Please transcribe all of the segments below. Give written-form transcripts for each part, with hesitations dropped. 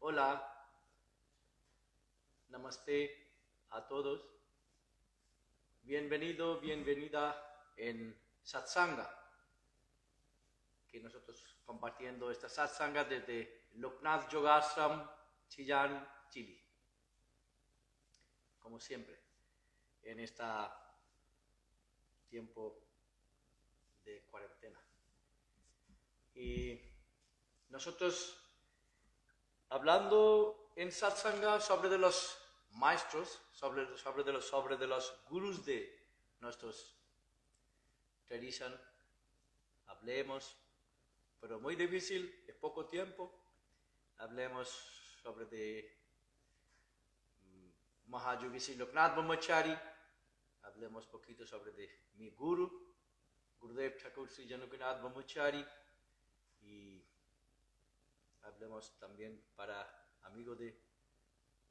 Hola, namaste a todos. Bienvenido, bienvenida en Satsanga, que nosotros compartiendo esta Satsanga desde Loknath Yogashram, Chillán, Chile. Como siempre, en este tiempo de cuarentena. Y nosotros hablando en Satsanga sobre de los maestros, sobre de los gurús de nuestros tradición, hablemos, pero muy difícil, es poco tiempo, hablemos sobre de Mahayogi Sri Loknath Brahmachari, hablemos poquito sobre de mi guru, Gurudev Thakur Sri Janakinath Brahmachari, y hablemos también para amigos de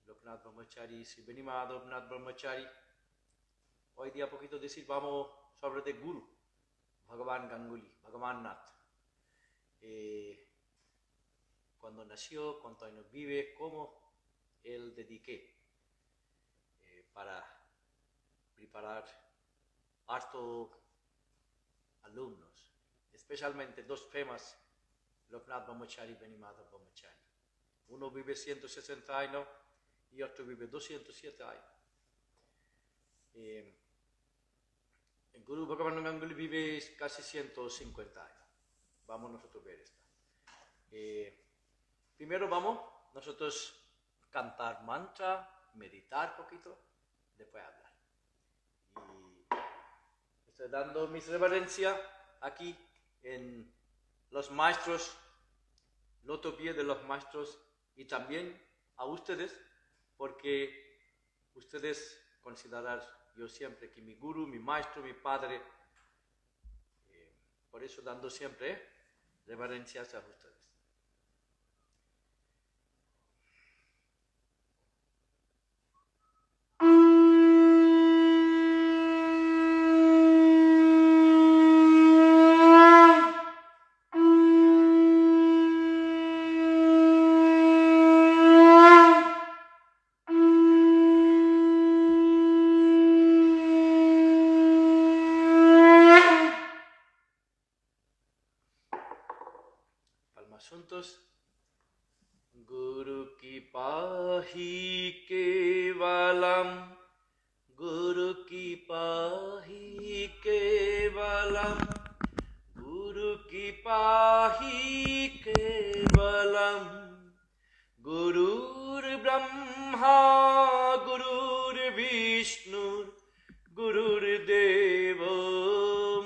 Loknath Brahmachari, Sri Benimadhav Nath Brahmachari. Hoy día poquito decir vamos sobre de Guru, Bhagavan Ganguly, Bhagavan Nath. Cuando nació, cuántos años vive, cómo él dediqué para preparar harto alumnos, especialmente dos temas, Loknath Brahmachari y Benimadhav Brahmachari. Uno vive 160 años y otro vive 207 años. El Guru Bhagavan Ganguly vive casi 150 años. Vamos nosotros a ver esto. Primero vamos nosotros cantar mantra, meditar poquito, después hablar. Y estoy dando mis reverencias aquí en los maestros, loto pie de los maestros y también a ustedes, porque ustedes consideran yo siempre que mi guru, mi maestro, mi padre, por eso dando siempre reverencias a ustedes. Asuntos. Guru ki pahi kevalam, Guru ki pahi kevalam, Guru ki pahi kevalam, Gurur Brahma, Gurur Vishnu, Gurur Deva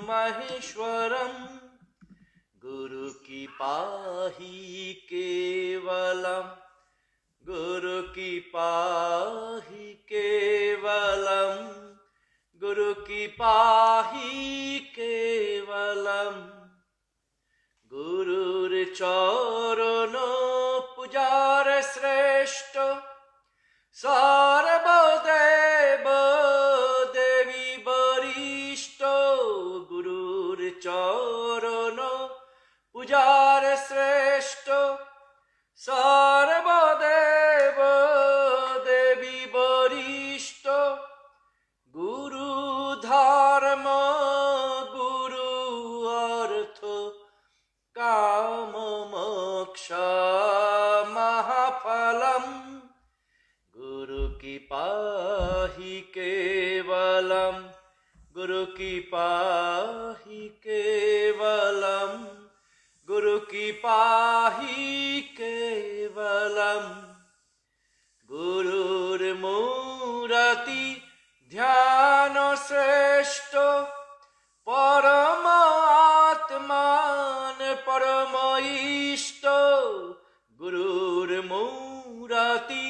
Maheshwaram. Guru ki pahi kevalam, Guru ki pahi kevalam, Guru ki pahi kevalam, Gurur charano pujar shreshta, Sarvadeva devi varishta, Gurur charano pujar shreshta, Sarvadeva devi varishta, Guru dharma, Guru artha, Kama moksha mahaphalam, Guru ki pahi kevalam, Guru ki pahi kevalam, Guru ki pahi kevalam, Gurur murati dhyana shreshta, Paramatman paramaishta, Gurur murati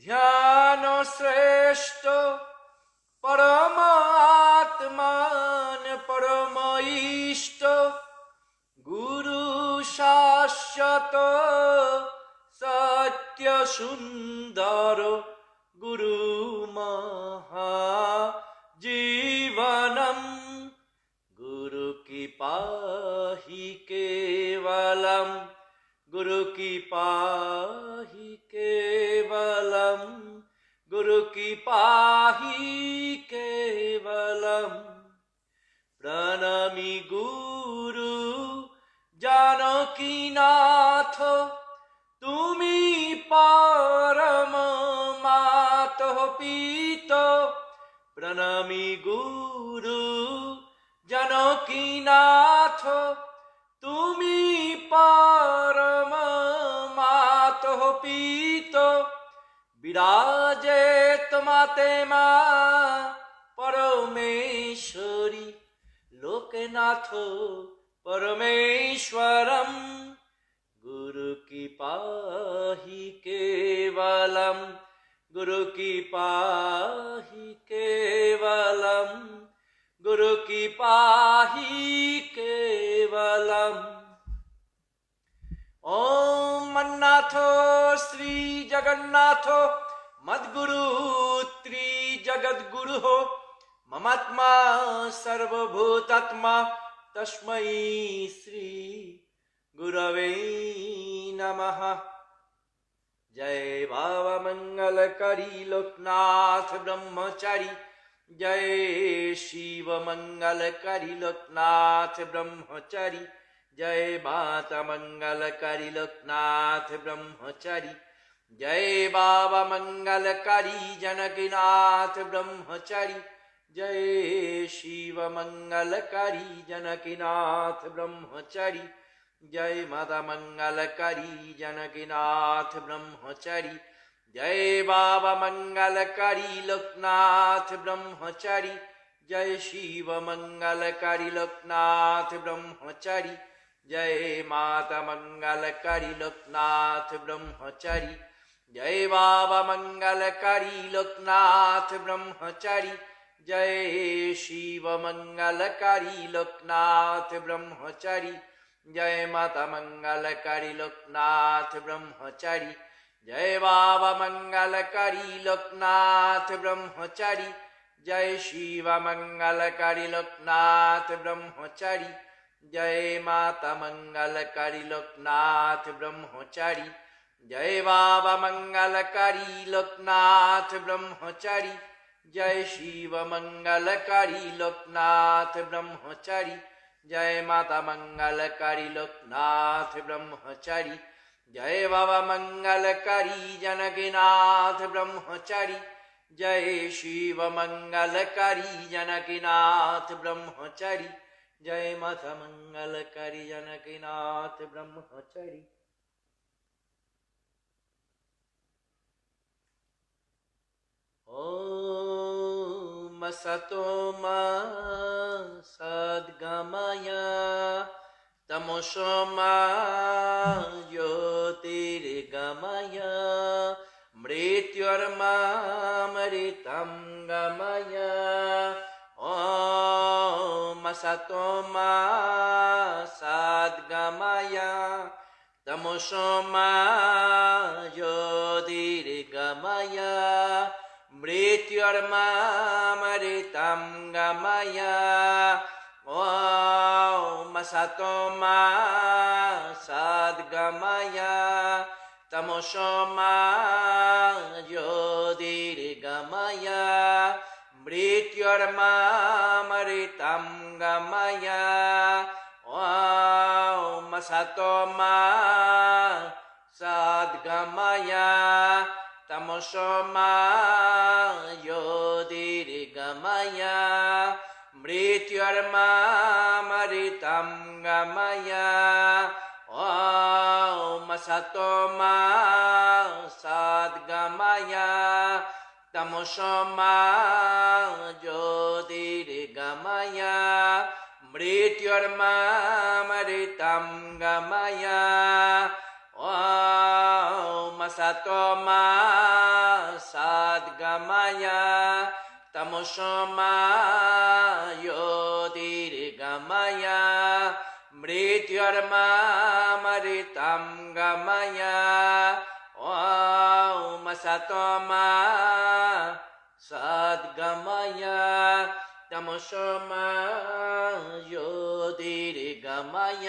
dhyana shreshta, Paramatman paramaishta, Guru Shashata Satya Sundara, Guru Maha Jivanam, Guru ki pahi kevalam, गुरु की पाही केवलम, गुरु की पाही केवलम। प्रणमि गुरु जानकी नाथ, तुमी परम मातो पितो। प्रणमि गुरु जानकी नाथ, तुमी परम मातो पितो। विराजे माते मां परमेश्वरी, लोकनाथ परमेश्वरम। गुरु की पाही केवलम, गुरु की पाही केवलम, गुरु की पाही केवलम। ओम मन्नाथो श्री जगन्नाथो, मद्गुरु त्रि जगद्गुरु हो। ममात्मा सर्वभूतात्मा, तस्मै श्री गुरवे नमः। जय बाबा मंगलकारी लोकनाथ ब्रह्मचारी, जय शिव मंगलकारी लोकनाथ ब्रह्मचारी, जय माता मंगलकारी लोकनाथ ब्रह्मचारी, जय बाबा मंगलकारी जनकीनाथ ब्रह्मचारी, जय शिव मंगलकारी जनकीनाथ ब्रह्मचारी, जय माता मंगलकारी जनकीनाथ ब्रह्मचारी, जय बाबा मंगलकारी लोकनाथ ब्रह्मचारी, जय शिव मंगलकारी लोकनाथ ब्रह्मचारी, जय माता मंगलकारी लोकनाथ ब्रह्मचारी, जय बाबा मंगलकारी लोकनाथ ब्रह्मचारी, जय शिव मंगलकारी लोकनाथ ब्रह्मचारी, जय माता मंगलकारी लोकनाथ ब्रह्मचारी, जय बाबा मंगलकारी लोकनाथ ब्रह्मचारी, जय शिव मंगलकारी लोकनाथ ब्रह्मचारी, जय माता मंगलकारी लोकनाथ ब्रह्मचारी, जय बाबा मंगलकारी लोकनाथ ब्रह्मचारी, जय शिव मंगलकारी लोकनाथ ब्रह्मचारी, जय माता मंगलकारी लोकनाथ ब्रह्मचारी, जय बाबा मंगलकारी जनकीनाथ ब्रह्मचारी, जय शिव मंगलकारी जनकीनाथ ब्रह्मचारी, जय माता मंगलकारी जनकीनाथ ब्रह्मचारी। ओम सतो मा सद्गमय, तमसो मा ज्योतिर्गमय, मृत्युर्मामृतं गमय। ओम सतो मा सद्गमय, तमसो मा ज्योतिर्गमय, मृत्युर्मामृतं गमय। ओम सतो मा सद्गमय, तमसो मा ज्योतिर्गमय, मृत्युर्मामृतं गमय। ओम सतो मा सद्गमय, तमसो मा ज्योतिर्गमय, मृत्युर्मामृतं गमय। ओम सतो मा सद्गमय, तमसो मा ज्योतिर्गमय, मृत्युर्मामृतं गमय। ओम सतो मा सद्गमय, तमसो मा ज्योतिर्गमय, मृत्युर्मामृतं गमय। ओम सतो मा सद्गमय, तमसो मा ज्योतिर्गमय,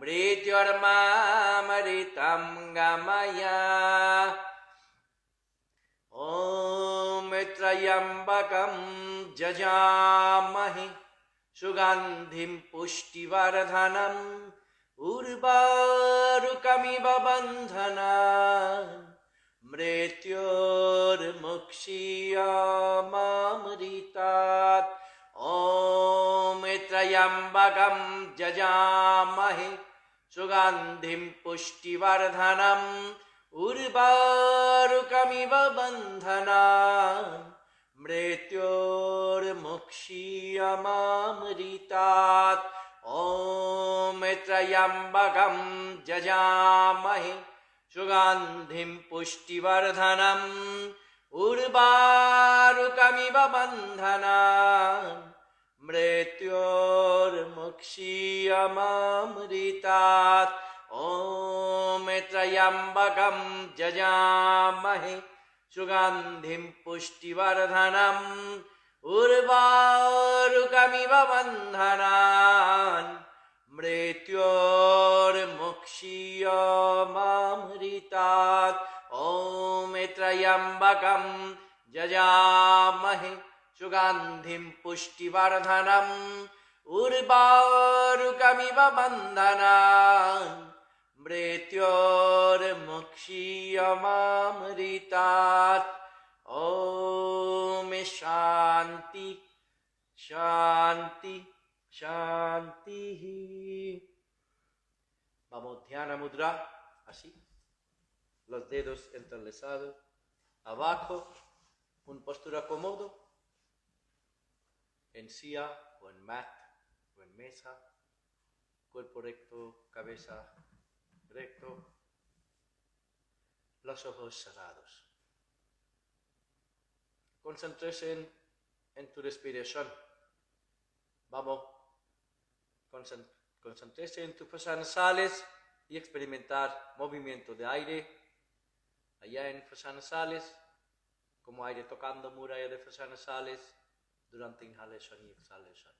मृत्युर्मामृतं Amritam Gamaya. Om Trayambakam Jajamahi Sugandhim Pushtivardhanam Urvarukamiva Bandhana Mrityurmukshiyamamritat. Om Trayambakam Jajamahi Sugandhim Pushtivardhanam Urvarukamiva Bandhana Mrityurmukshiyamamritat. Om Trayambakam Jajamahi Sugandhim Pushtivardhanam Urvarukamiva Bandhana Mrityurmukshiyamamritat. Om Trayambakam Jajamahi Sugandhim Pushtivardhanam Urvarukamiva Bandhana Mrityurmukshiyamamritat. Om Trayambakam Jajamahi Sugandhim Pushtivardhanam Urvarukamiva Bandhana Mrityurmukshiyamamritat. Om Shanti Shanti Shanti. Vamos, Dhyana Mudra, así, los dedos entrelazados, abajo, una postura cómodo, en silla o en mat o en mesa, cuerpo recto, cabeza recto, los ojos cerrados. Concéntrese en tu respiración. Vamos, concéntrese en tus fosas nasales y experimentar movimiento de aire allá en fosas nasales, como aire tocando muralla de fosas nasales durante inhalación y exhalación.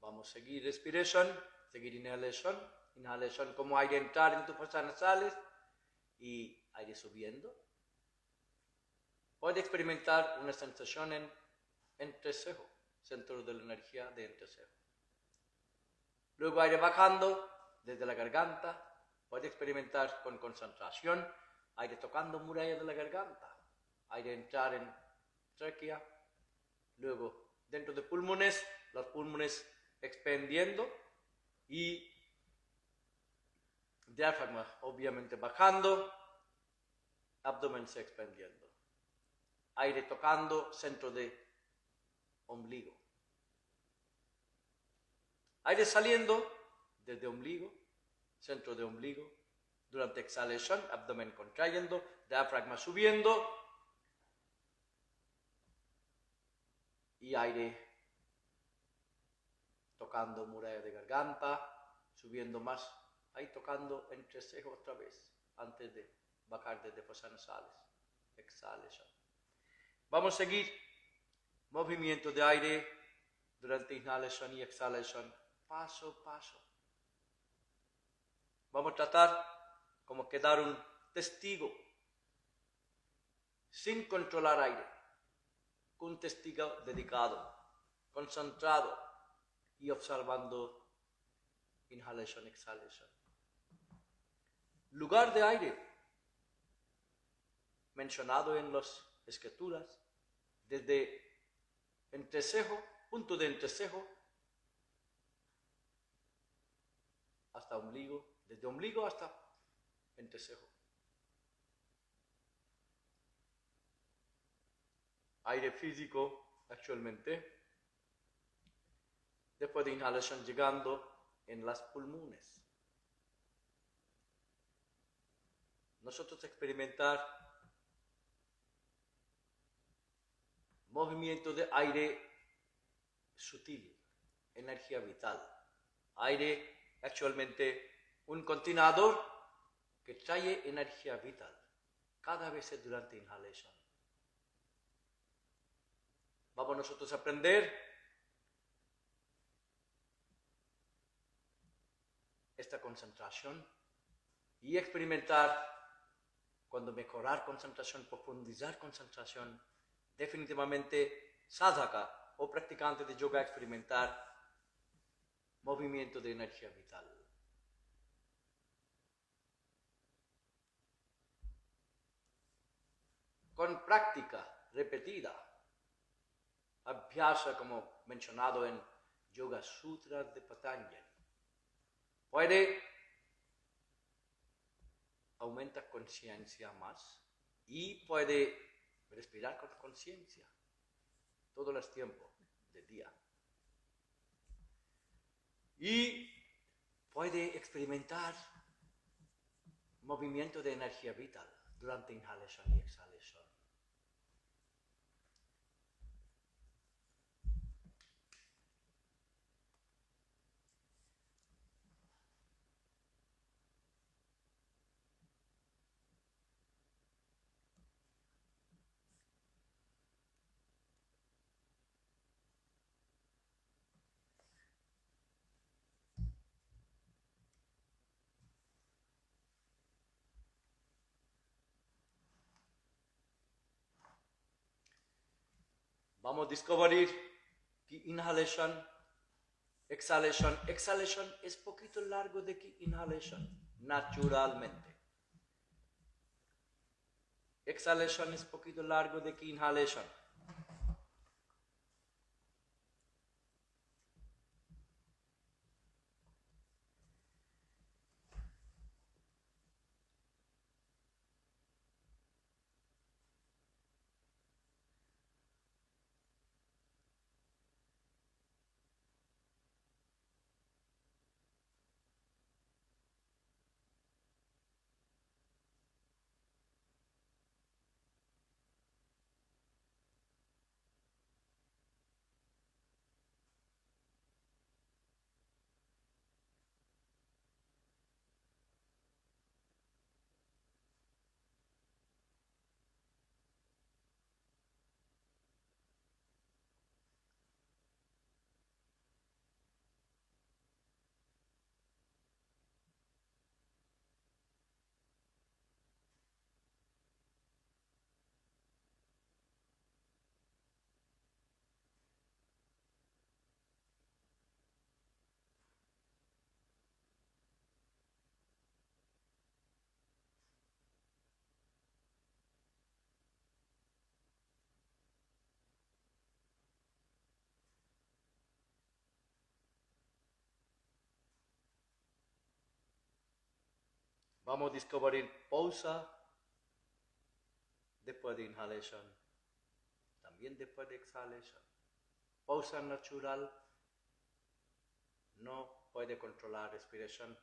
Vamos a seguir respiración, seguir inhalación. Inhalación como aire entrar en tus fosas nasales y aire subiendo. Puede experimentar una sensación en entrecejo, centro de la energía de entrecejo. Luego aire bajando desde la garganta. Puede experimentar con concentración aire tocando muralla de la garganta. Aire entrar en tráquea. Luego dentro de pulmones, los pulmones expandiendo y diafragma obviamente bajando, abdomen se expandiendo. Aire tocando centro de ombligo. Aire saliendo desde ombligo, centro de ombligo. Durante exhalación, abdomen contrayendo, diafragma subiendo. Y aire tocando muralla de garganta, subiendo más, ahí tocando entrecejo otra vez, antes de bajar desde fosas nasales. Exhalación. Vamos a seguir movimiento de aire durante inhalación y exhalación, paso a paso. Vamos a tratar como quedar un testigo, sin controlar aire, un testigo dedicado, concentrado y observando inhalación, exhalación. Lugar de aire mencionado en las escrituras, desde entrecejo, punto de entrecejo, hasta ombligo, desde ombligo hasta entrecejo. Aire físico, actualmente. Después de inhalación llegando en las pulmones. Nosotros experimentar movimiento de aire sutil, energía vital. Aire, actualmente, un contenedor que trae energía vital cada vez durante inhalación. Vamos nosotros a aprender esta concentración y experimentar cuando mejorar concentración, profundizar concentración, definitivamente sadhaka o practicante de yoga experimentar movimiento de energía vital. Con práctica repetida, abhyasa como mencionado en Yoga Sutra de Patanjali, puede aumentar conciencia más y puede respirar con conciencia todo el tiempo del día. Y puede experimentar movimiento de energía vital durante inhalación y exhalación. Vamos a descubrir que inhalación, exhalación es poquito largo de que inhalación, naturalmente. Exhalación es poquito largo de que inhalación. Vamos a descubrir pausa después de inhalación, también después de exhalación. Pausa natural, no puede controlar respiración.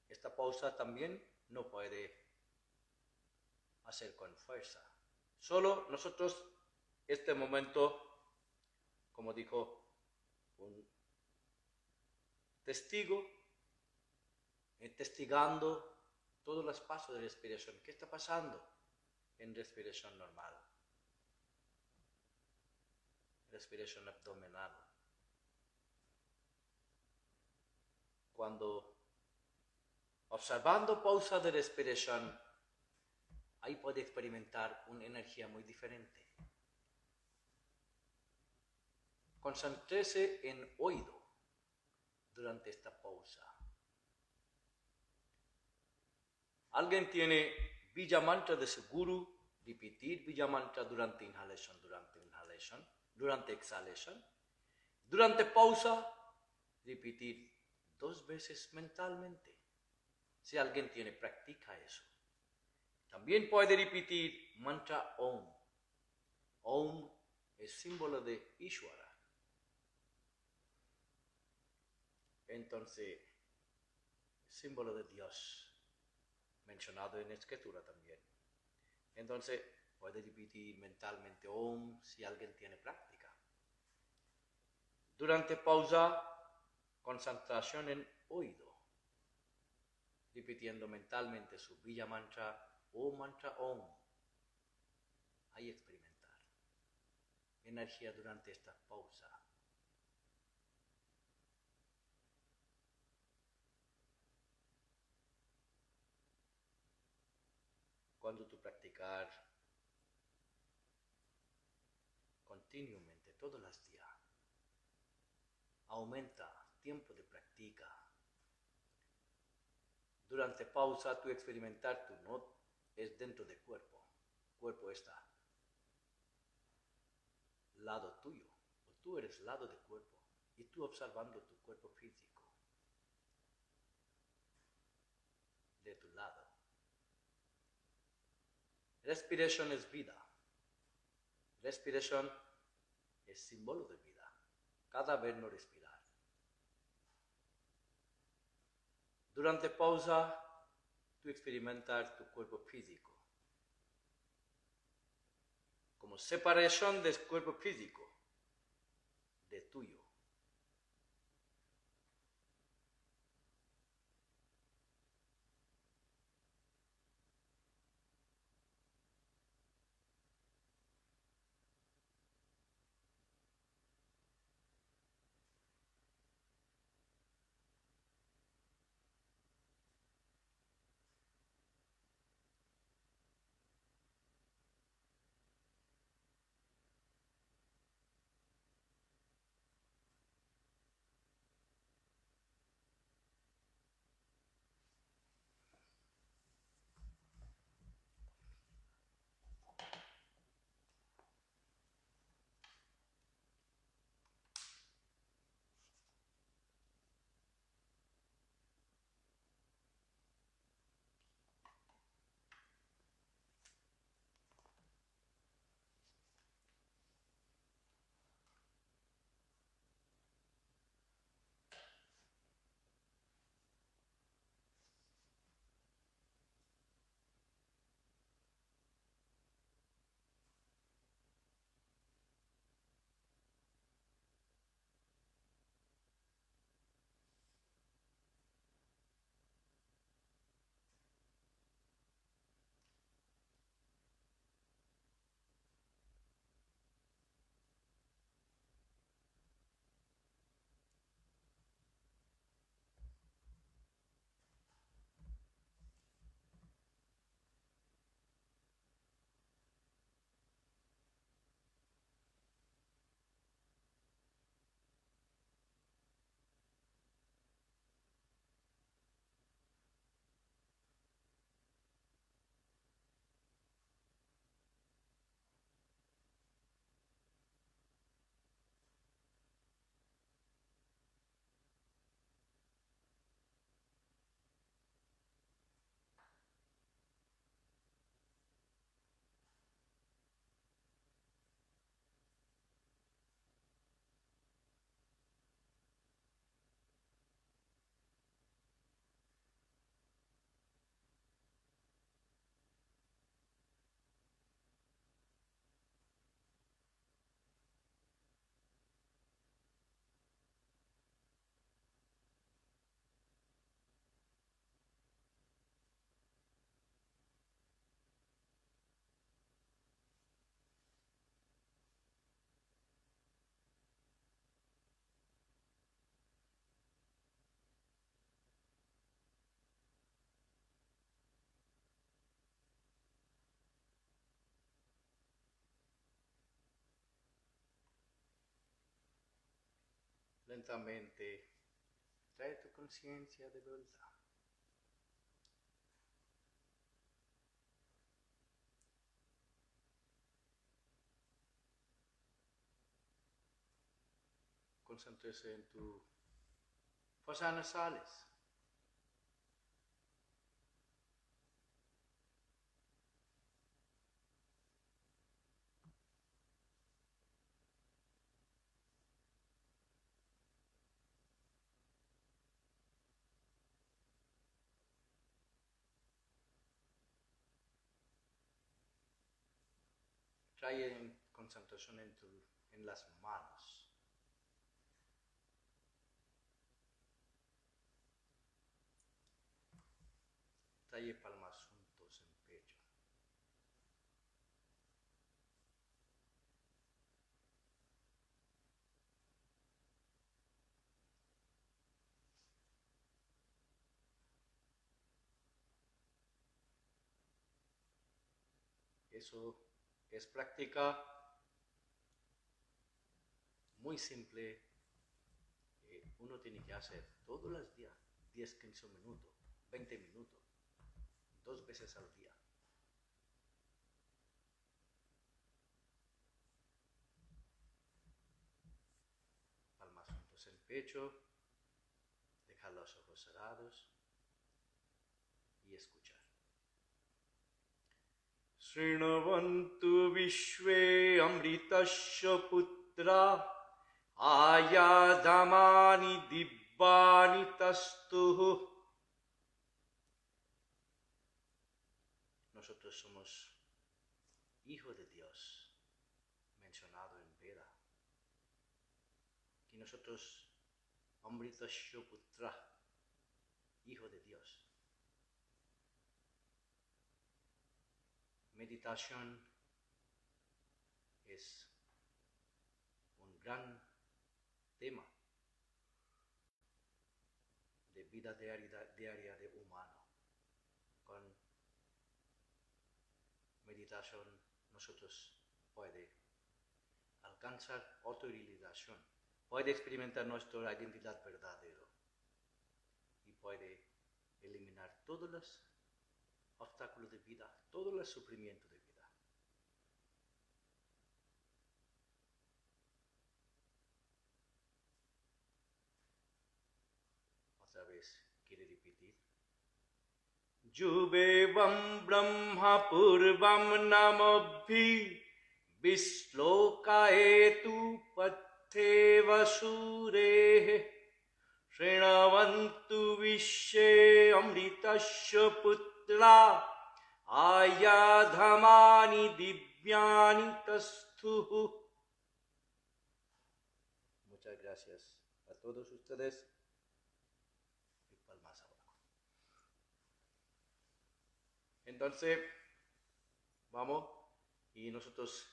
Esta pausa también no puede hacer con fuerza. Solo nosotros, este momento, como dijo un testigo, investigando todos los pasos de respiración. ¿Qué está pasando en respiración normal? Respiración abdominal. Cuando observando pausa de respiración, ahí puede experimentar una energía muy diferente. Concéntrese en oído durante esta pausa. Alguien tiene Bija Mantra de su guru, repetir Bija Mantra durante inhalación, durante exhalación. Durante pausa, repetir 2 veces mentalmente. Si alguien tiene, practica eso. También puede repetir mantra Om. Om es símbolo de Ishvara. Entonces, símbolo de Dios, mencionado en escritura también. Entonces, puede repetir mentalmente Om si alguien tiene práctica. Durante pausa, concentración en oído, repitiendo mentalmente su Bija Mantra o Mantra Om. Ahí experimentar energía durante esta pausa. Cuando tú practicar continuamente todos los días, aumenta tiempo de práctica. Durante pausa, tú experimentar tu no es dentro del cuerpo. El cuerpo está lado tuyo, o tú eres lado del cuerpo, y tú observando tu cuerpo físico de tu lado. Respiración es vida. Respiración es símbolo de vida. Cada vez no respirar. Durante pausa, tú experimentas tu cuerpo físico como separación del cuerpo físico de tuyo. Lentamente, trae tu conciencia de vuelta. Concéntrese en tus fosas nasales. Trae concentración en las manos. trae palmas juntos en pecho. Eso es práctica muy simple. Uno tiene que hacer todos los días, 10, 15 minutos, 20 minutos, 2 veces al día. Palmas juntos en pecho, dejar los ojos cerrados y escuchar. Srinavantu Vishve Amritasya Putra Ayadhamani Dibbani Tastuhu. Nosotros somos hijos de Dios, mencionado en Veda. Y nosotros, Amritasya Putra, hijo de Dios. Meditación es un gran tema de vida diaria de humano. Con meditación nosotros puede alcanzar autorrealización, puede experimentar nuestra identidad verdadera y puede eliminar todos los obstáculos de vida, todos los sufrimientos de vida. Otra vez, quiere repetir. Jubevam Brahma Purvam Namabhi Vislokaetu Pathe Vasure Srinavantu Vishe Amritasya Putra Ayadhamani Divyani Tastuhu. Muchas gracias a todos ustedes. Y palmas abajo. Entonces, vamos, y nosotros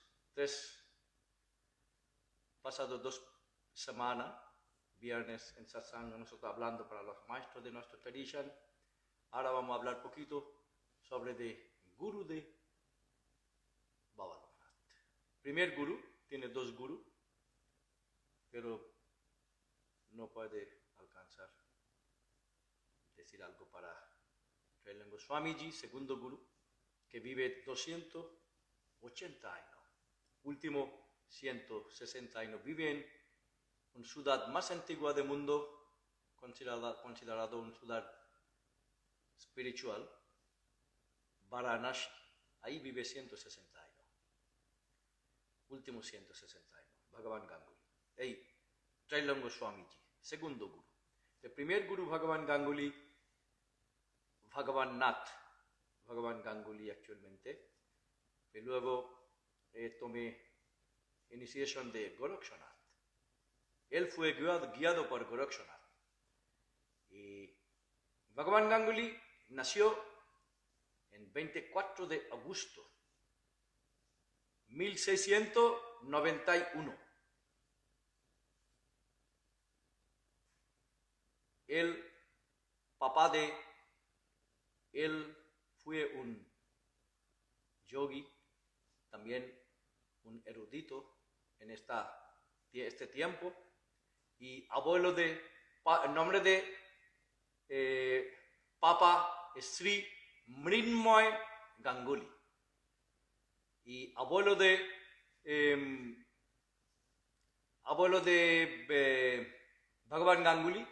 pasados 2 semanas, viernes en satsang, nosotros hablando para los maestros de nuestra tradición. Ahora vamos a hablar un poquito sobre el guru de Baba Loknath. Primer guru, tiene 2 gurus, pero no puede alcanzar decir algo para Trailing Goswamiji, segundo guru, que vive 280 años. Último 160 años. Vive en una ciudad más antigua del mundo, considerado una ciudad espiritual, Varanasi. Ahí vive 160 años. Últimos 160 años. Bhagavan Ganguly. Ahí, Trailing Goswamiji, segundo guru. El primer guru, Bhagavan Ganguly, Bhagavan Nath, Bhagavan Ganguly actualmente. Y luego tomé iniciación de Gorakshanath. Él fue guiado por Gorakshanath. Y Bhagavan Ganguly nació en 24 de agosto 1691. El papá de él fue un yogi, también un erudito en este tiempo, y abuelo el nombre de Papa es Sri Mrinmoy Ganguly, y abuelo de Bhagavan Ganguly,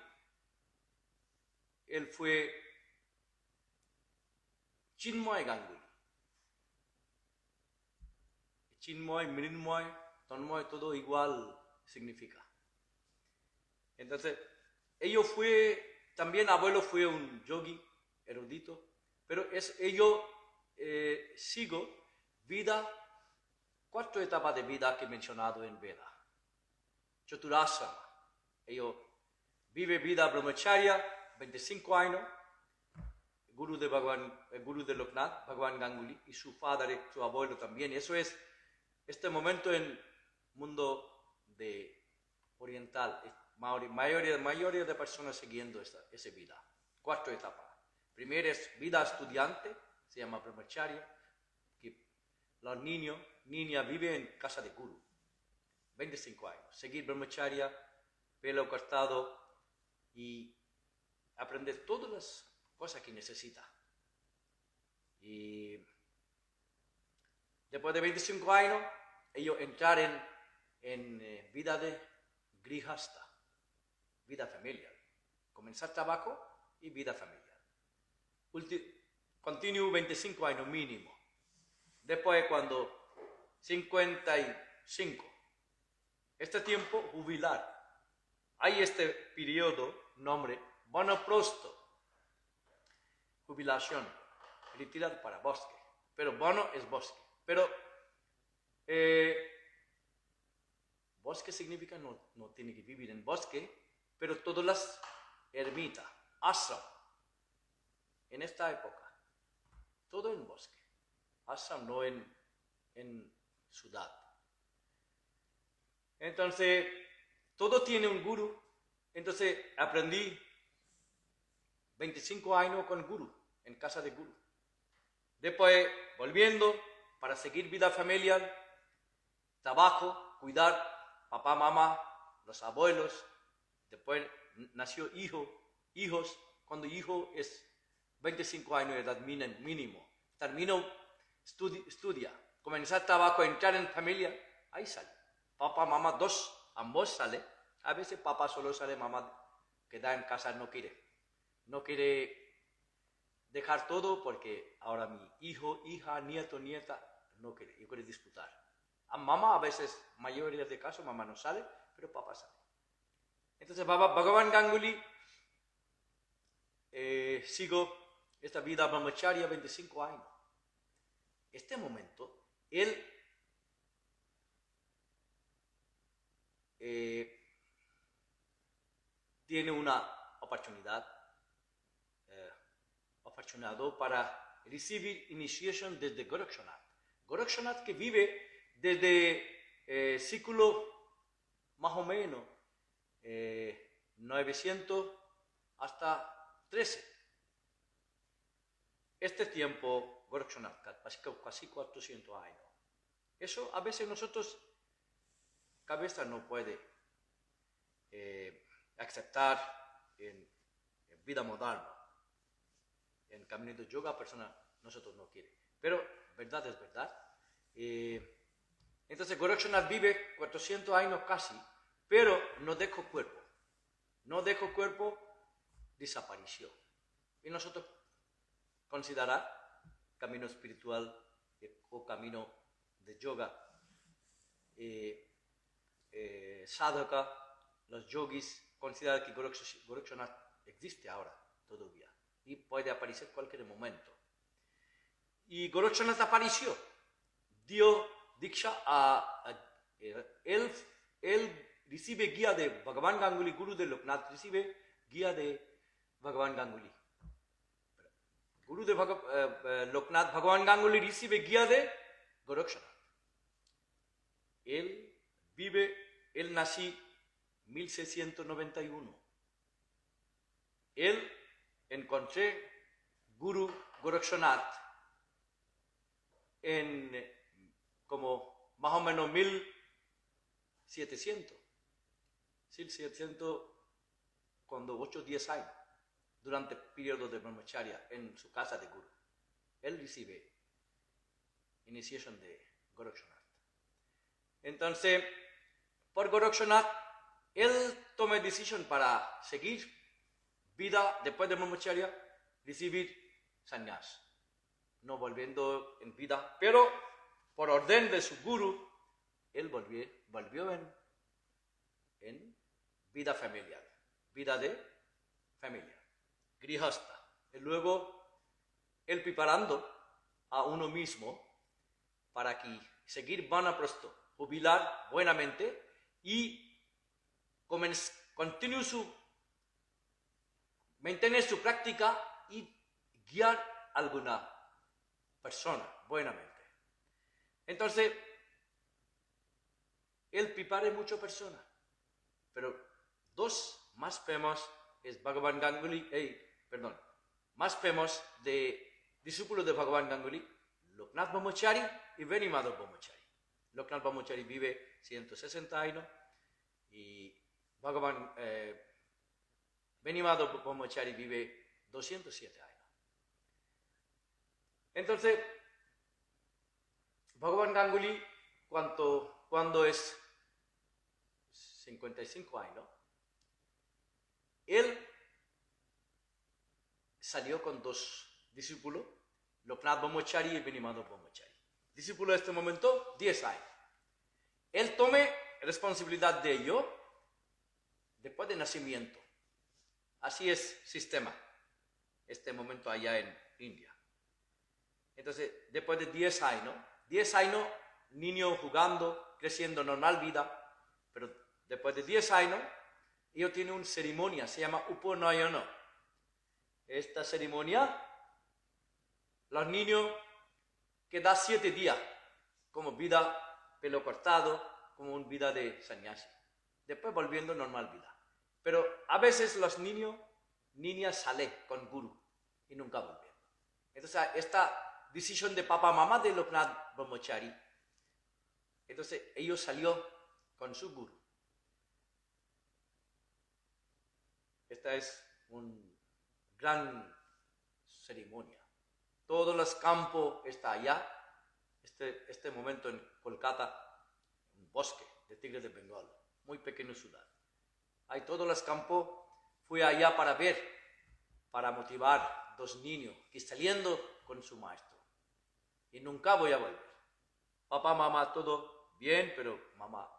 él fue Chinmoy Ganguly. Chinmoy, Mrinmoy, Tanmoy, todo igual significa. Entonces, también abuelo fue un yogi, erudito, pero sigo 4 etapas de vida que he mencionado en Veda. Chaturasana. Ellos vive vida brahmacharya, 25 años, guru de Loknath, Bhagavan Ganguly, y su padre, su abuelo también. Eso es este momento en el mundo oriental, mayoría de personas siguiendo esa vida. 4 etapas. Primero es vida estudiante, se llama brahmacharya, que los niñas viven en casa de guru, 25 años. Seguir brahmacharya, pelo cortado y aprender todas las cosas que necesita. Y después de 25 años, ellos entrar en vida de grihasta, vida familiar. Comenzar trabajo y vida familiar. Continúo 25 años mínimo. Después, cuando 55, este tiempo jubilar. Hay este periodo, nombre, vanaprosto, jubilación, retirar para bosque. Pero vano es bosque. Pero bosque significa no tiene que vivir en bosque, pero todas las ermitas, ashram, en esta época, todo en bosque, ashram no en ciudad. Entonces, todo tiene un guru. Entonces, aprendí 25 años con guru, en casa de guru. Después, volviendo, para seguir vida familiar, trabajo, cuidar, papá, mamá, los abuelos. Después nació hijos. Cuando hijo es 25 años de edad mínimo. Termino, estudia, comenzar trabajo, entrar en familia, ahí sale. Papá, mamá, ambos sale. A veces papá solo sale, mamá queda en casa, no quiere dejar todo porque ahora mi hijo, hija, nieto, nieta, no quiere, yo quiero disfrutar. A mamá a veces, mayoría de casos, mamá no sale, pero papá sale. Entonces Bhagavan Ganguly, sigo esta vida brahmacharya 25 años. Este momento, él tiene una oportunidad afortunado para recibir initiation desde Gorakshanath. Gorakshanath que vive desde siglo más o menos 900 hasta 13. Este tiempo, Gorakshanath, casi 400 años. Eso a veces nosotros, cabeza no puede aceptar en vida moderna. En camino de yoga, persona, nosotros no quiere. Pero verdad es verdad. Entonces, Gorakshanath vive 400 años casi, pero no dejó cuerpo. No dejó cuerpo, desapareció. Y nosotros considerar camino espiritual o camino de yoga, sadhaka, los yogis consideran que Gorakshanath existe ahora todavía y puede aparecer en cualquier momento. Y Gorakshanath apareció, dio diksha él recibe guía de Bhagavan Ganguly, guru de Loknath, recibe guía de Bhagavan Ganguly. Guru de Loknath, Bhagavan Ganguly recibe guía de Gorakshanath. Él nació 1691. Él encontré Guru Gorakshanath en como más o menos 1700. 1700 cuando 8 o 10 años, durante el periodo de brahmacharya en su casa de Guru. Él recibe iniciación de Gorakshanath. Entonces, por Gorakshanath, él toma decisión para seguir vida después de brahmacharya, recibir sannyas, no volviendo en vida, pero por orden de su guru, él volvió en vida familiar, vida de familia, grihasta. Y luego, él preparando a uno mismo para que seguir vanaprosto, jubilar buenamente y mantener su práctica y guiar a alguna persona buenamente. Entonces, él prepara muchas personas, pero dos más famosos es Bhagavan Ganguly, más famosos de discípulos de Bhagavan Ganguly, Loknath Brahmachari y Venimadov Brahmachari. Loknath Brahmachari vive 160 años y Bhagavan Venimadov Brahmachari vive 207 años. Entonces, Bhagavan Ganguly, cuando es 55 años, él salió con dos discípulos, Loknath Brahmachari y Venimadov Brahmachari. Discípulo en este momento, 10 años. Él tome responsabilidad de ello después de nacimiento. Así es sistema, este momento allá en India. Entonces, después de 10 años, niño jugando, creciendo normal vida, pero después de 10 años, ellos tienen una ceremonia, se llama Upanayana. Esta ceremonia, los niños quedan 7 días, como vida, pelo cortado, como una vida de sannyasi. Después volviendo normal vida. Pero a veces los niñas salen con guru y nunca volviendo. Entonces, esta decisión de papá mamá de Loknath Brahmachari, entonces ellos salió con su guru. Esta es una gran ceremonia. Todos los campos están allá. Este momento en Kolkata, un bosque de tigres de Bengal, muy pequeña ciudad. Hay todos los campos. Fui allá para ver, para motivar a dos niños que saliendo con su maestro. Y nunca voy a volver. Papá, mamá, todo bien, pero mamá,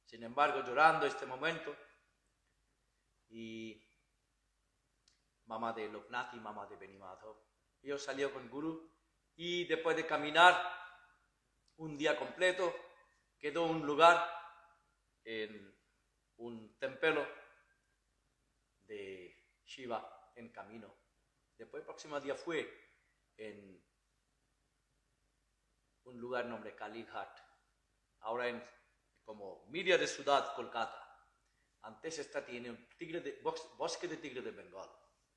sin embargo, llorando este momento. Y mamá de Loknath y mamá de Venimadov. Yo salí con Guru y después de caminar un día completo, quedó un lugar en un templo de Shiva en camino. Después el próximo día fue en un lugar nombre Kalighat, ahora en como media de ciudad Kolkata. Antes esta tiene un bosque de tigre de Bengal.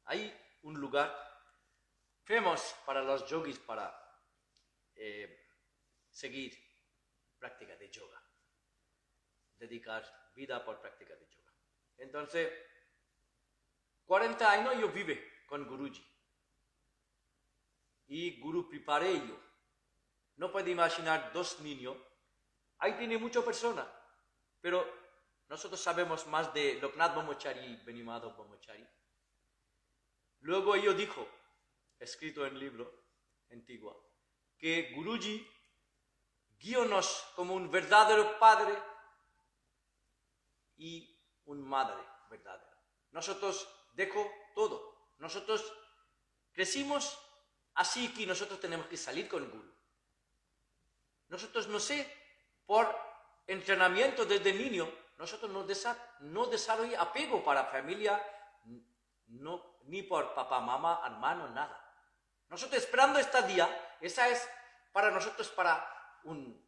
Hay un lugar famoso para los yogis para seguir práctica de yoga, dedicar vida por práctica de yoga. Entonces, 40 años yo vive con Guruji y Guru preparé yo. No puede imaginar dos niños. Ahí tiene muchas personas, pero nosotros sabemos más de Loknath Brahmachari y Venimadov Brahmachari. Luego ellos dijo, escrito en el libro antiguo, que Guruji guíonos como un verdadero padre y un madre verdadera. Nosotros dejó todo. Nosotros crecimos así que nosotros tenemos que salir con el Guru. Nosotros no sé, por entrenamiento desde niño, nosotros no desarrollamos apego para familia, no, ni por papá, mamá, hermano, nada. Nosotros esperando este día, esa es para nosotros para un,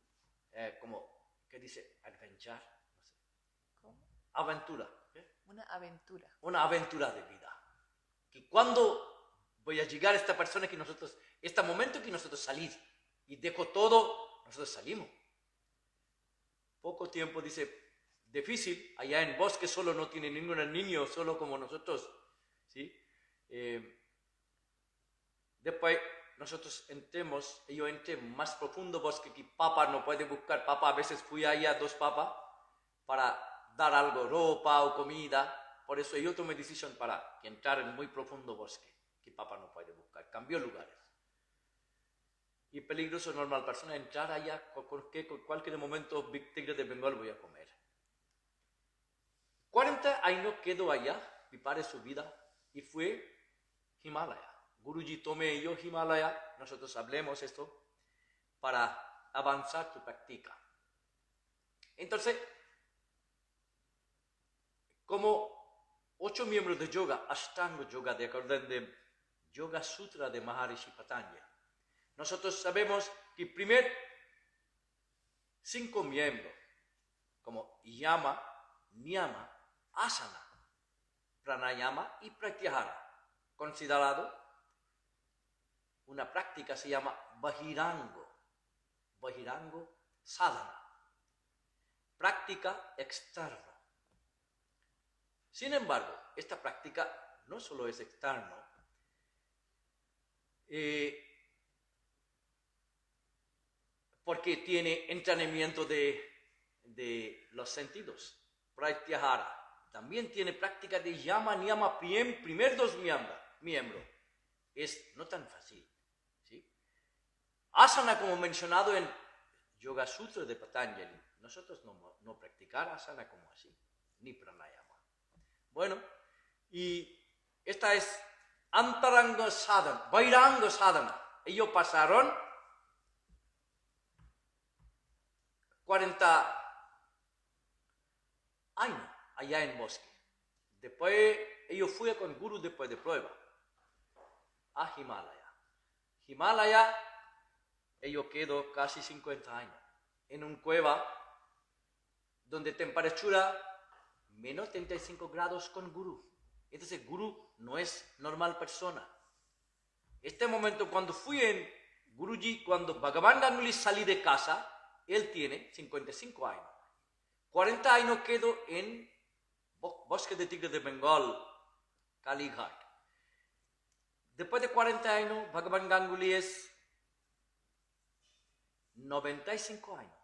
¿qué dice? Adventure, no sé. ¿Cómo? Aventura. Una aventura. Una aventura de vida. Que cuando voy a llegar a esta persona que nosotros, este momento que nosotros salimos y dejo todo, nosotros salimos. Poco tiempo dice, difícil, allá en bosque solo no tiene ningún niño, solo como nosotros, ¿sí? Después nosotros entremos, yo entré más profundo bosque que papá no puede buscar. Papá a veces fui allá, dos papas, para dar algo, ropa o comida. Por eso yo tomé decisión para entrar en muy profundo bosque, que papá no puede buscar. Cambió lugares. Y peligroso normal persona entrar allá, con cualquier momento Big Tigre de Bengal voy a comer. 40 años quedó allá, prepare su vida y fue Himalaya. Guruji tomé yo Himalaya, nosotros hablemos esto, para avanzar tu práctica. Entonces, como 8 miembros de yoga, Ashtanga yoga, de orden de Yoga Sutra de Maharishi Patanjali. Nosotros sabemos que primer 5 miembros, como Yama, Niyama, Asana, Pranayama y Pratyahara, considerado una práctica se llama Bahirango Sadhana, práctica externa. Sin embargo, esta práctica no solo es externa, porque tiene entrenamiento de los sentidos, Pratyahara. También tiene práctica de Yama, Niyama, primer 2 miembros. Es no tan fácil. ¿Sí? Asana, como mencionado en Yoga Sutra de Patanjali. Nosotros no practicar asana como así, ni pranayama. Bueno, y esta es Antaranga Sadhana, Vairanga Sadhana. Ellos pasaron 40 años allá en bosque. Después, ellos fueron con Guru después de prueba a Himalaya. Himalaya, ellos quedó casi 50 años en una cueva donde temperatura menos 35 grados con Guru. Entonces, Guru no es normal persona. Este momento, cuando fui en Guruji, cuando Bhagavan Ganguly salí de casa, él tiene 55 años. 40 años quedó en Bosque de Tigre de Bengal, Kalighat. Después de 40 años, Bhagavan Ganguly es 95 años.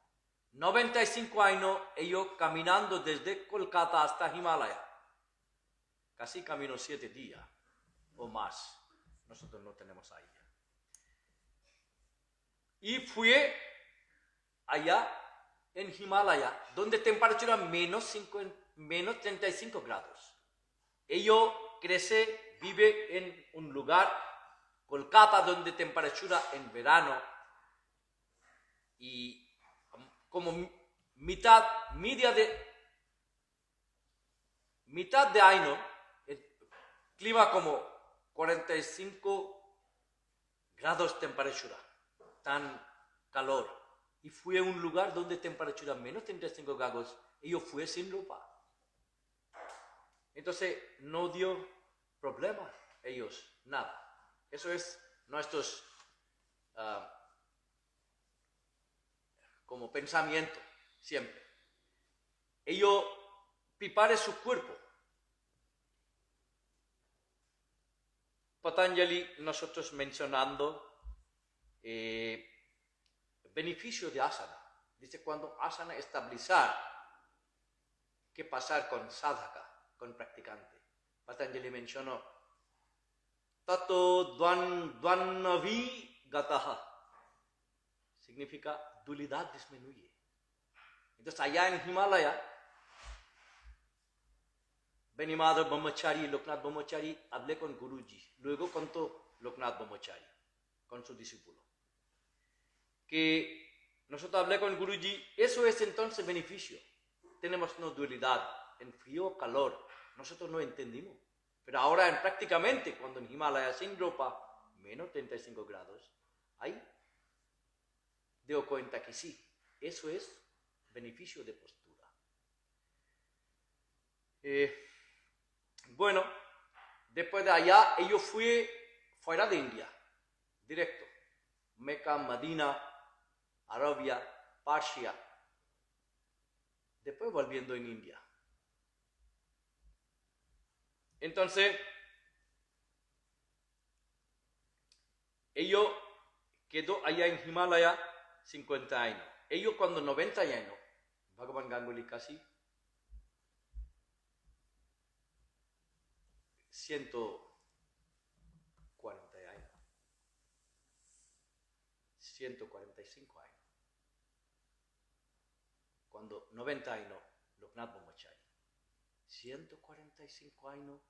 95 años, ellos caminando desde Kolkata hasta Himalaya. Casi caminó 7 días o más. Nosotros no tenemos ahí. Y fui allá en Himalaya, donde temperatura menos 35 grados. Ellos vive en un lugar, Kolkata, donde temperatura en verano y como mitad de año, el clima como 45 grados temperatura, tan calor. Y fui a un lugar donde temperatura menos 35 grados, y yo fui sin ropa. Entonces no dio problema ellos, nada. Eso es nuestros como pensamiento siempre. Ellos preparen su cuerpo. Patanjali, nosotros mencionando beneficio de asana. Dice cuando asana estabilizar, ¿qué pasar con sadhaka, con practicante? Patanjali mencionó Tato Dvannavi Gataha. Significa dualidad disminuye. Entonces allá en Himalaya, Benimadha Brahmachari, Loknath Brahmachari, hablé con Guruji. Luego contó Loknath Brahmachari con su discípulo. Que nosotros hablé con Guruji, eso es entonces beneficio. Tenemos una dualidad en frío o calor. Nosotros no entendimos. Pero ahora prácticamente cuando en Himalaya sin ropa, menos 35 grados, ahí dio cuenta que sí, eso es beneficio de postura. Bueno, después de allá, ellos fui fuera de India, directo. Meca, Medina, Arabia, Persia. Después volviendo en India. Entonces, ellos quedó allá en Himalaya 50 años. Ellos cuando 90 años, Bhagavan Ganguly casi 140 años. 145 años. Cuando 90 años, Loknath Brahmachari. 145 años.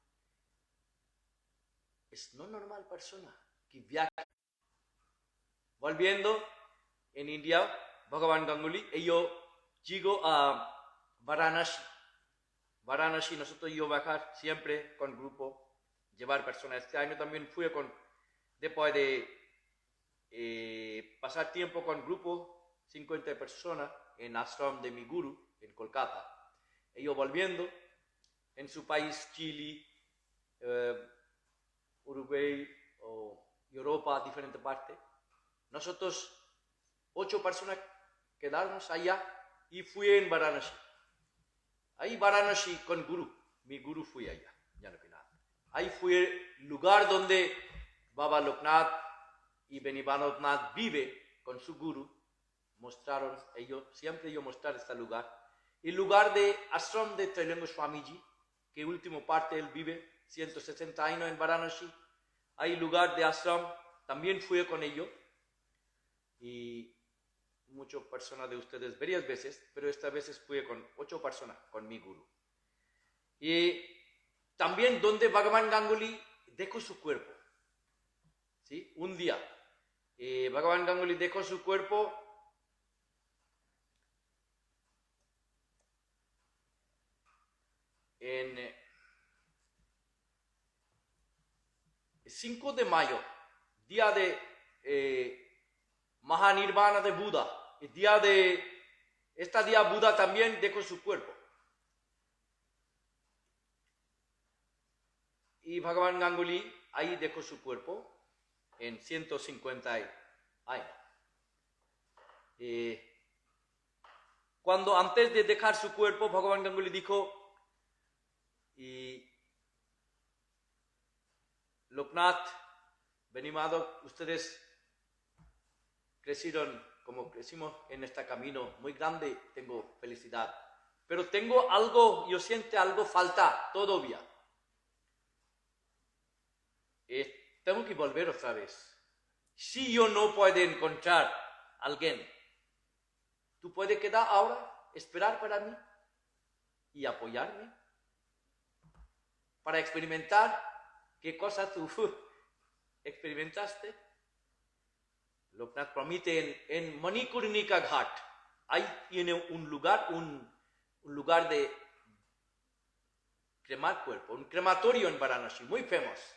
Es no normal persona que viaja. Volviendo en India, Bhagavan Ganguly, ellos llegó a Varanasi. Varanasi, nosotros íbamos a viajar siempre con grupo, llevar personas. Este año también fui con después de pasar tiempo con grupo, 50 personas, en ashram de mi guru, en Kolkata. Ellos volviendo, en su país, Chile, Uruguay o Europa, diferentes partes. Nosotros, 8 personas, quedarnos allá y fui en Varanasi. Ahí Varanasi con guru, mi guru fui allá, ya no que nada. Ahí fue el lugar donde Baba Loknath y Benivanodnath vive con su guru. Mostraron ellos, siempre yo mostrar este lugar. El lugar de ashram de Trailengo Swamiji, que último parte él vive, 160 años en Varanasi. Hay lugar de ashram, también fui con ellos. Y muchas personas de ustedes varias veces, pero esta vez fui con 8 personas, con mi guru. Y también donde Bhagavan Ganguly dejó su cuerpo. ¿Sí? Un día, Bhagavan Ganguly dejó su cuerpo en 5 de mayo, día de Mahanirvana de Buda. El día este día Buda también dejó su cuerpo. Y Bhagavan Ganguly ahí dejó su cuerpo en 150 años. Cuando antes de dejar su cuerpo, Bhagavan Ganguly dijo, Loknath, Benimado, ustedes crecieron como crecimos en este camino muy grande, tengo felicidad. Pero tengo algo, yo siento algo falta todavía. Tengo que volver otra vez. Si yo no puedo encontrar a alguien, ¿tú puedes quedar ahora, esperar para mí y apoyarme? Para experimentar qué cosa tú experimentaste. Loknath promete en Manikurnika Ghat. Ahí tiene un lugar de cremar cuerpo, un crematorio en Varanasi, muy famoso.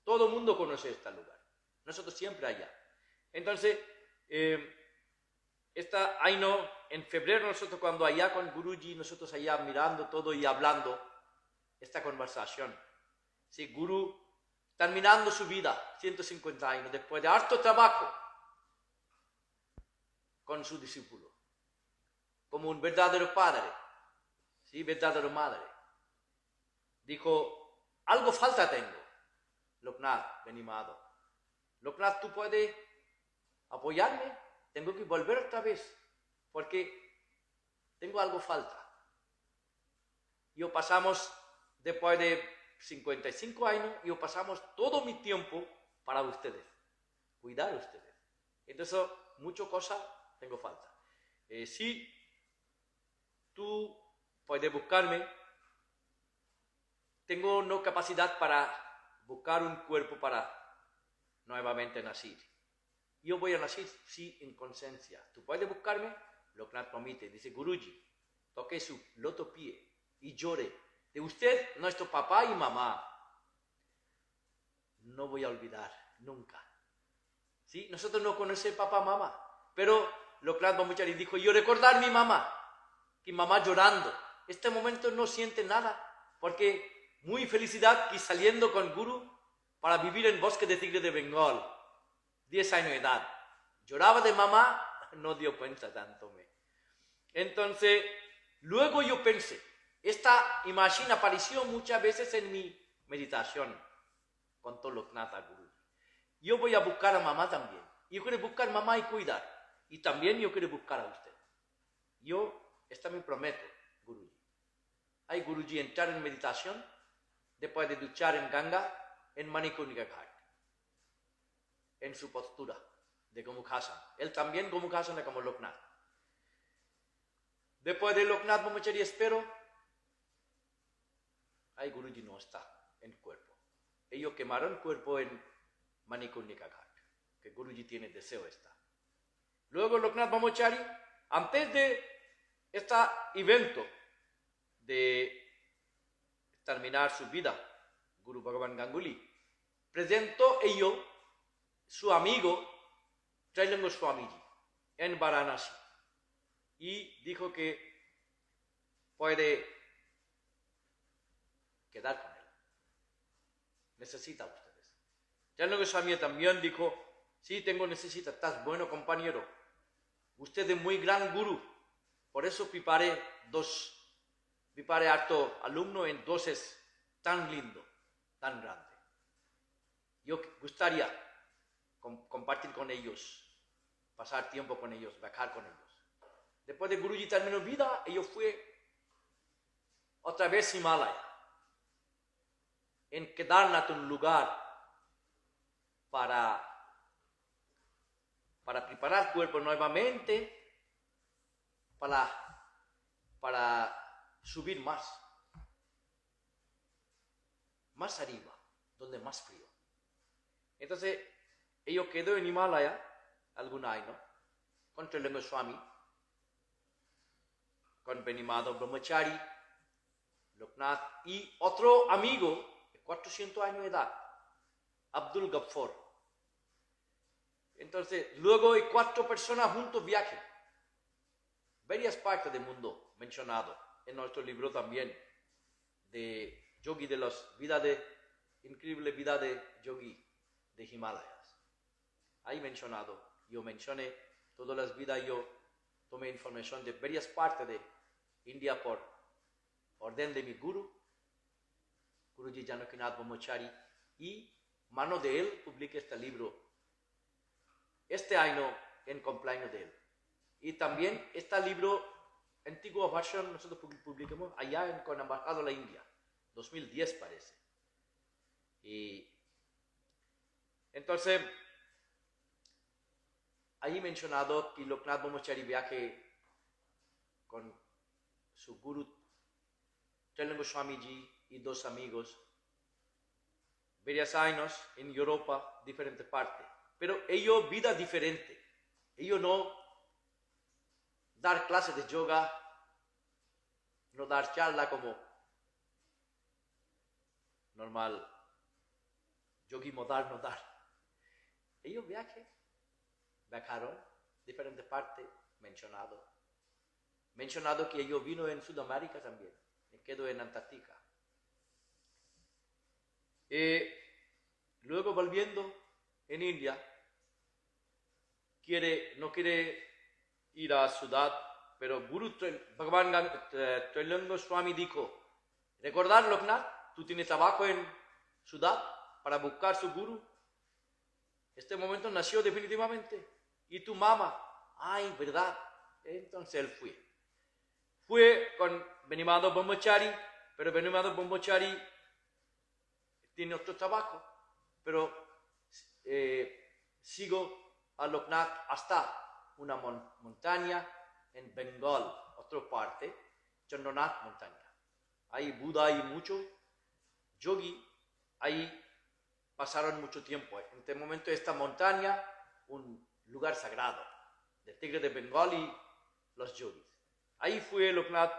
Todo el mundo conoce este lugar. Nosotros siempre allá. Entonces, esta año, en febrero, nosotros cuando allá con Guruji, nosotros allá mirando todo y hablando esta conversación. Sí, Guru terminando su vida, 150 años, después de harto trabajo con su discípulo, como un verdadero padre, ¿sí? Verdadero madre. Dijo, algo falta tengo, Loknath, Benimado. Loknath, ¿tú puedes apoyarme? Tengo que volver otra vez, porque tengo algo falta. Yo pasamos, después de 55 años, yo pasamos todo mi tiempo para ustedes, cuidar a ustedes. Entonces, muchas cosas tengo falta. Si tú puedes buscarme, tengo no capacidad para buscar un cuerpo para nuevamente nacer. Yo voy a nacer, sí, en conciencia. Tú puedes buscarme, Loknath promete, dice Guruji, toque su loto pie y llore. De usted, nuestro papá y mamá, no voy a olvidar nunca. ¿Sí? Nosotros no conocemos papá y mamá, pero Loknath Brahmachari dijo, yo recordar a mi mamá, que mamá llorando. Este momento no siente nada, porque muy felicidad que saliendo con Guru para vivir en bosque de tigre de Bengal, 10 años de edad. Lloraba de mamá, no dio cuenta tanto. Entonces, luego yo pensé, esta imagen apareció muchas veces en mi meditación con todo Loknath Guru. Yo voy a buscar a mamá también. Yo quiero buscar a mamá y cuidar. Y también yo quiero buscar a usted. Yo, esta me prometo, Guruji. Hay Guruji entrar en meditación, después de duchar en Ganga, en Manikurnika Ghat, en su postura de Gomukhasana. Él también Gomukhasana como Loknath. Después de Loknath Brahmachari espero, ahí Guruji no está en cuerpo. Ellos quemaron cuerpo en Manikurnika Ghat, que Guruji tiene deseo esta. Luego Loknath Brahmachari, antes de este evento de terminar su vida, Guru Bhagavan Ganguly, presentó ello su amigo Trailing Swamiji en Varanasi y dijo que puede quedar con él. Necesita ustedes. Trailing Swami también dijo, sí, tengo necesidad, estás bueno compañero. Usted es muy gran gurú, por eso prepare harto alumno, entonces tan lindo, tan grande. Yo gustaría compartir con ellos, pasar tiempo con ellos, viajar con ellos. Después de Guruji terminó vida, ellos fue otra vez a Himalaya, en Kedarnath, un lugar para preparar el cuerpo nuevamente, para subir más arriba, donde más frío. Entonces, ellos quedó en Himalaya algún año, con Trailing Swami, con Benimado Brahmachari, Loknath y otro amigo de 400 años de edad, Abdul Ghaffar. Entonces, luego hay 4 personas juntos viajan. Varias partes del mundo mencionado en nuestro libro también, de Yogi de las vidas increíble vida de Yogi de Himalayas. Ahí mencionado, yo mencioné todas las vidas, yo tomé información de varias partes de India por orden de mi guru, Guruji Janakinath Brahmachari, y mano de él publiqué este libro este año en cumpleaños de él. Y también este libro, antigua versión, nosotros publicamos allá con la Embajada de la India, 2010 parece. Y entonces, ahí mencionado que Loknath Brahmachari viaje con su guru Trailing Swamiji y 2 amigos, varios años en Europa, diferentes partes. Pero ellos, vida diferente. Ellos no dar clases de yoga, no dar charla como normal, yogi moderno dar. Ellos viajaron diferentes partes, mencionado que ellos vino en Sudamérica también, y quedó en Antártica. Luego volviendo en India, no quiere ir a ciudad, pero Guru Bhagavan Trailing Swami dijo, recordar Loknath, tú tienes trabajo en ciudad para buscar su guru. Este momento nació definitivamente. Y tu mamá, ay, verdad. Entonces él fue con Benimado Brahmachari, pero Benimado Brahmachari tiene otro trabajo, pero sigo a Loknath hasta una montaña en Bengal, otra parte, Chandranath montaña. Ahí Buda y mucho yogi, ahí pasaron mucho tiempo. En este momento esta montaña, un lugar sagrado, del tigre de Bengal y los yogis. Ahí fue Loknath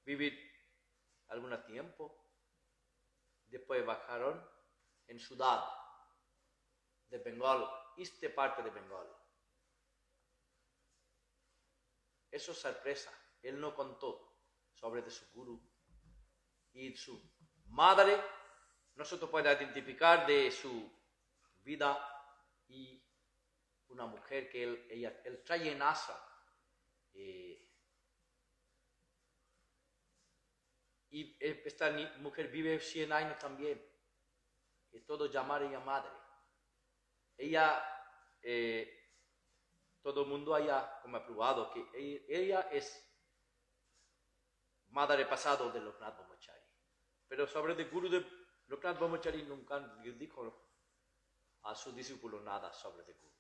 vivir algún tiempo. Después bajaron en ciudad de Bengal, este parte de Bengal. Eso es sorpresa. Él no contó sobre de su guru y su madre. Nosotros podemos identificar de su vida y una mujer que él trae en asa. Y esta mujer vive 100 años también. Y todo llamar ella madre. Ella, todo el mundo haya como aprobado que ella es madre pasado de Loknath Brahmachari. Pero sobre el guru de Loknath Brahmachari nunca dijo a su discípulo nada sobre el guru.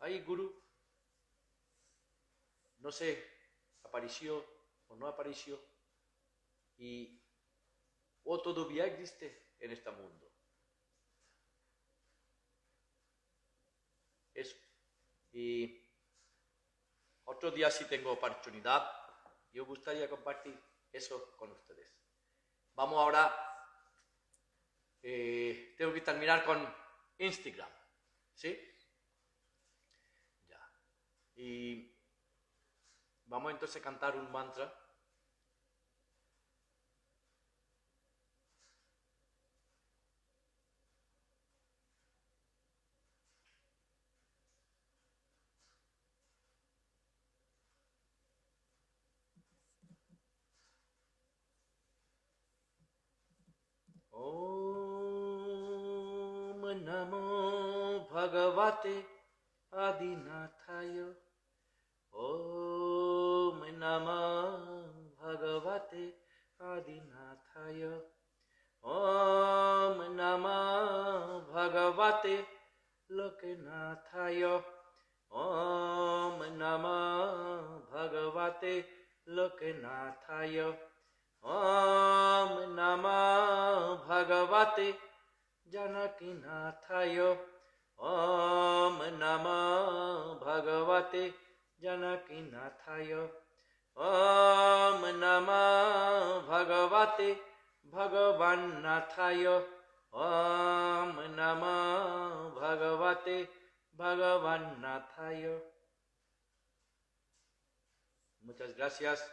Ahí guru, no sé, apareció o no apareció, o todavía existe en este mundo. Eso. Y otro día, si tengo oportunidad, yo gustaría compartir eso con ustedes. Vamos ahora tengo que terminar con Instagram, ¿sí? Ya. Y vamos entonces a cantar un mantra. Om Namo Bhagavate Adinathaya. Om Namo Bhagavate Adinathaya. Om Namo Bhagavate Lokanathaya. Om Namo Bhagavate Lokanathaya. Om Namo Bhagavate Janakinathaya. Om Namo Bhagavate Janakinathaya. Om Namo Bhagavate Bhagavannathaya. Om Namo Bhagavate Bhagavannathaya. Muchas gracias.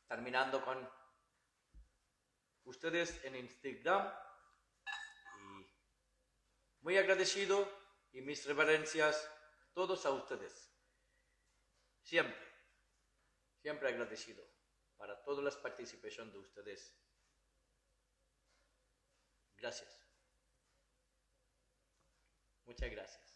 Terminando con ustedes en Instagram. Y muy agradecido y mis reverencias todos a ustedes. Siempre, siempre agradecido para todas las participaciones de ustedes. Gracias. Muchas gracias.